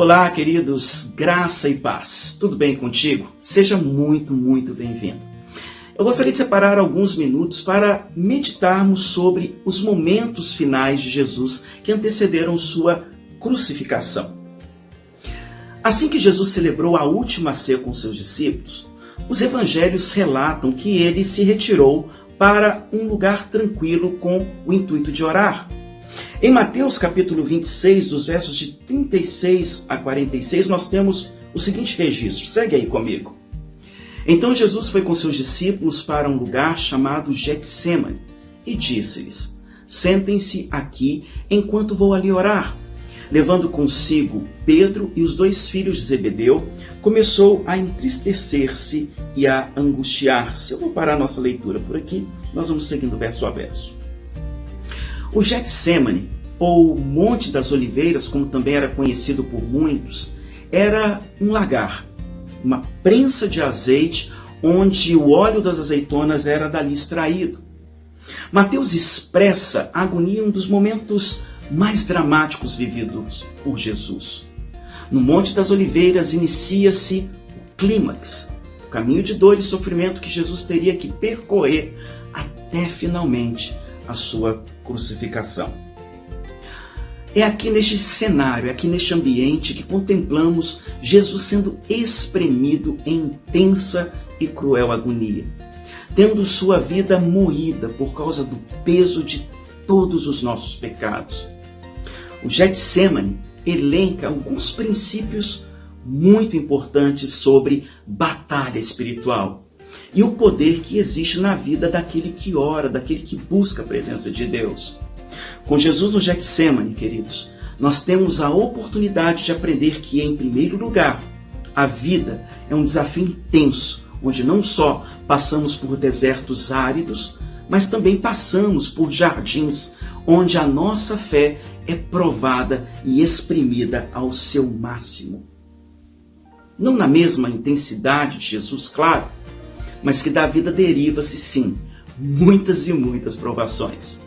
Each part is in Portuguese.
Olá, queridos, graça e paz. Tudo bem contigo? Seja muito bem-vindo. Eu gostaria de separar alguns minutos para meditarmos sobre os momentos finais de Jesus que antecederam sua crucificação. Assim que Jesus celebrou a última ceia com seus discípulos, os evangelhos relatam que ele se retirou para um lugar tranquilo com o intuito de orar. Em Mateus capítulo 26, dos versos de 36 a 46, nós temos o seguinte registro. Segue aí comigo. Então Jesus foi com seus discípulos para um lugar chamado Getsêmani e disse-lhes: sentem-se aqui enquanto vou ali orar. Levando consigo Pedro e os 2 filhos de Zebedeu, começou a entristecer-se e a angustiar-se. Eu vou parar nossa leitura por aqui, nós vamos seguindo verso a verso. O Getsêmani, ou Monte das Oliveiras, como também era conhecido por muitos, era um lagar, uma prensa de azeite onde o óleo das azeitonas era dali extraído. Mateus expressa a agonia em um dos momentos mais dramáticos vividos por Jesus. No Monte das Oliveiras inicia-se o clímax, o caminho de dor e sofrimento que Jesus teria que percorrer até finalmente a sua crucificação. É aqui neste cenário, é aqui neste ambiente que contemplamos Jesus sendo espremido em intensa e cruel agonia, tendo sua vida moída por causa do peso de todos os nossos pecados. O Getsêmani elenca alguns princípios muito importantes sobre batalha espiritual e o poder que existe na vida daquele que ora, daquele que busca a presença de Deus. Com Jesus no Getsêmani, queridos, nós temos a oportunidade de aprender que, em primeiro lugar, a vida é um desafio intenso, onde não só passamos por desertos áridos, mas também passamos por jardins onde a nossa fé é provada e exprimida ao seu máximo. Não na mesma intensidade de Jesus, claro, mas que da vida deriva-se, sim, muitas e muitas provações.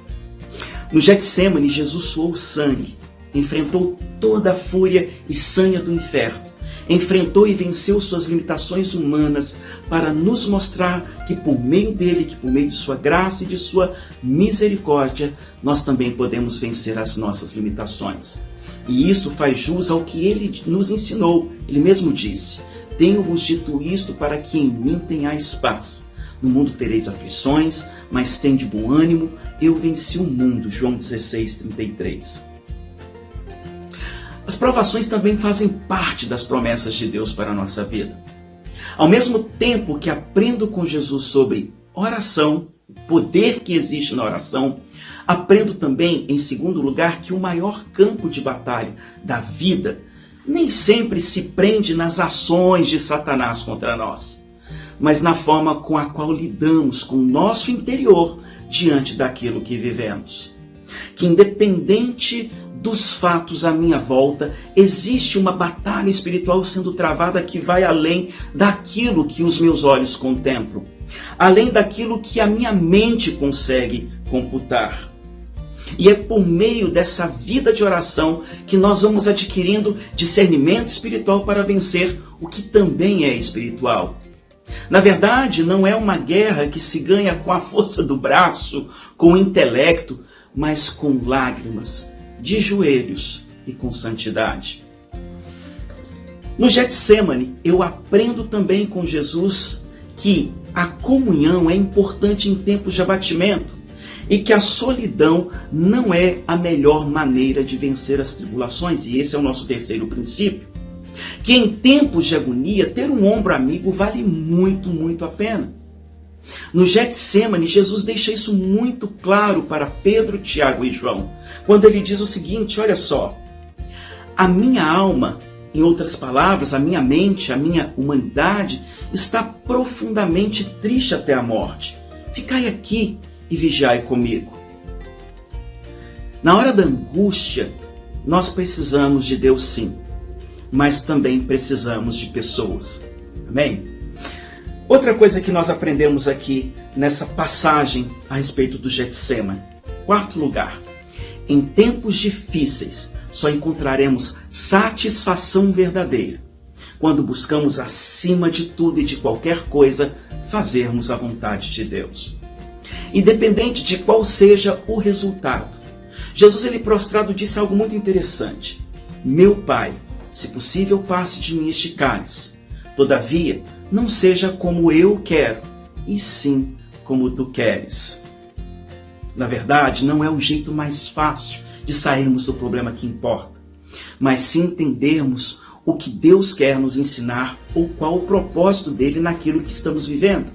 No Getsêmani, Jesus suou sangue, enfrentou toda a fúria e sanha do inferno, enfrentou e venceu suas limitações humanas para nos mostrar que por meio dele, que por meio de sua graça e de sua misericórdia, nós também podemos vencer as nossas limitações. E isso faz jus ao que ele nos ensinou. Ele mesmo disse: tenho-vos dito isto para que em mim tenhais paz. No mundo tereis aflições, mas tende bom ânimo, eu venci o mundo. João 16, 33. As provações também fazem parte das promessas de Deus para a nossa vida. Ao mesmo tempo que aprendo com Jesus sobre oração, o poder que existe na oração, aprendo também, em segundo lugar, que o maior campo de batalha da vida nem sempre se prende nas ações de Satanás contra nós, mas na forma com a qual lidamos com o nosso interior diante daquilo que vivemos. Que independente dos fatos à minha volta, existe uma batalha espiritual sendo travada que vai além daquilo que os meus olhos contemplam, além daquilo que a minha mente consegue computar. E é por meio dessa vida de oração que nós vamos adquirindo discernimento espiritual para vencer o que também é espiritual. Na verdade, não é uma guerra que se ganha com a força do braço, com o intelecto, mas com lágrimas, de joelhos e com santidade. No Getsêmani, eu aprendo também com Jesus que a comunhão é importante em tempos de abatimento e que a solidão não é a melhor maneira de vencer as tribulações. E esse é o nosso terceiro princípio. Que em tempos de agonia, ter um ombro amigo vale muito a pena. No Getsêmani, Jesus deixa isso muito claro para Pedro, Tiago e João, quando ele diz o seguinte: olha só, a minha alma, em outras palavras, a minha mente, a minha humanidade, está profundamente triste até a morte. Ficai aqui e vigiai comigo. Na hora da angústia, nós precisamos de Deus, sim, mas também precisamos de pessoas. Amém? Outra coisa que nós aprendemos aqui nessa passagem a respeito do Getsêmani. Quarto lugar, em tempos difíceis, só encontraremos satisfação verdadeira quando buscamos, acima de tudo e de qualquer coisa, fazermos a vontade de Deus. Independente de qual seja o resultado, Jesus, ele prostrado, disse algo muito interessante. Meu Pai, se possível, passe de mim este cálice. Todavia, não seja como eu quero, e sim como tu queres. Na verdade, não é o jeito mais fácil de sairmos do problema que importa, mas sim entendermos o que Deus quer nos ensinar ou qual o propósito dele naquilo que estamos vivendo.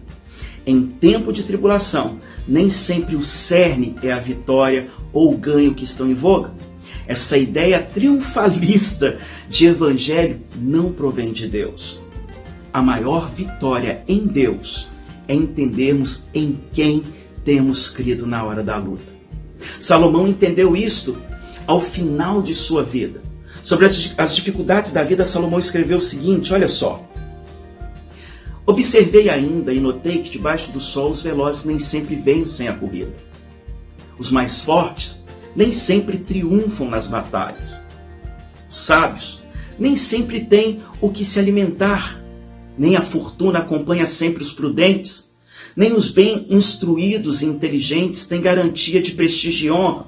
Em tempo de tribulação, nem sempre o cerne é a vitória ou o ganho que estão em voga. Essa ideia triunfalista de evangelho não provém de Deus. A maior vitória em Deus é entendermos em quem temos crido na hora da luta. Salomão entendeu isto ao final de sua vida. Sobre as dificuldades da vida, Salomão escreveu o seguinte, olha só. Observei ainda e notei que debaixo do sol os velozes nem sempre vencem a corrida. Os mais fortes nem sempre triunfam nas batalhas. Os sábios nem sempre têm o que se alimentar, nem a fortuna acompanha sempre os prudentes, nem os bem instruídos e inteligentes têm garantia de prestígio e honra,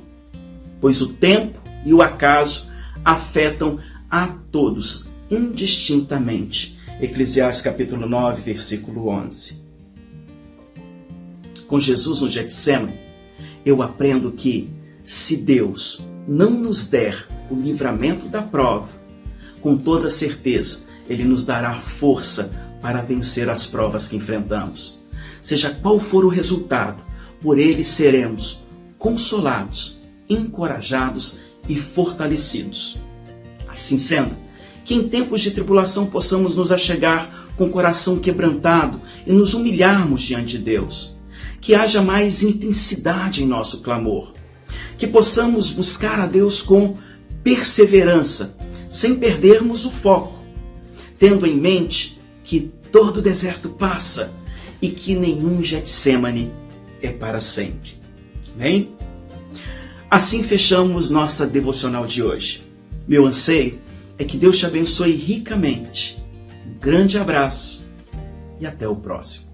pois o tempo e o acaso afetam a todos indistintamente. Eclesiastes capítulo 9, versículo 11. Com Jesus no Getsêmani, eu aprendo que, se Deus não nos der o livramento da prova, com toda certeza, Ele nos dará força para vencer as provas que enfrentamos. Seja qual for o resultado, por Ele seremos consolados, encorajados e fortalecidos. Assim sendo, que em tempos de tribulação possamos nos achegar com o coração quebrantado e nos humilharmos diante de Deus. Que haja mais intensidade em nosso clamor. Que possamos buscar a Deus com perseverança, sem perdermos o foco, tendo em mente que todo deserto passa e que nenhum Getsêmani é para sempre. Amém? Assim fechamos nossa devocional de hoje. Meu anseio é que Deus te abençoe ricamente. Um grande abraço e até o próximo.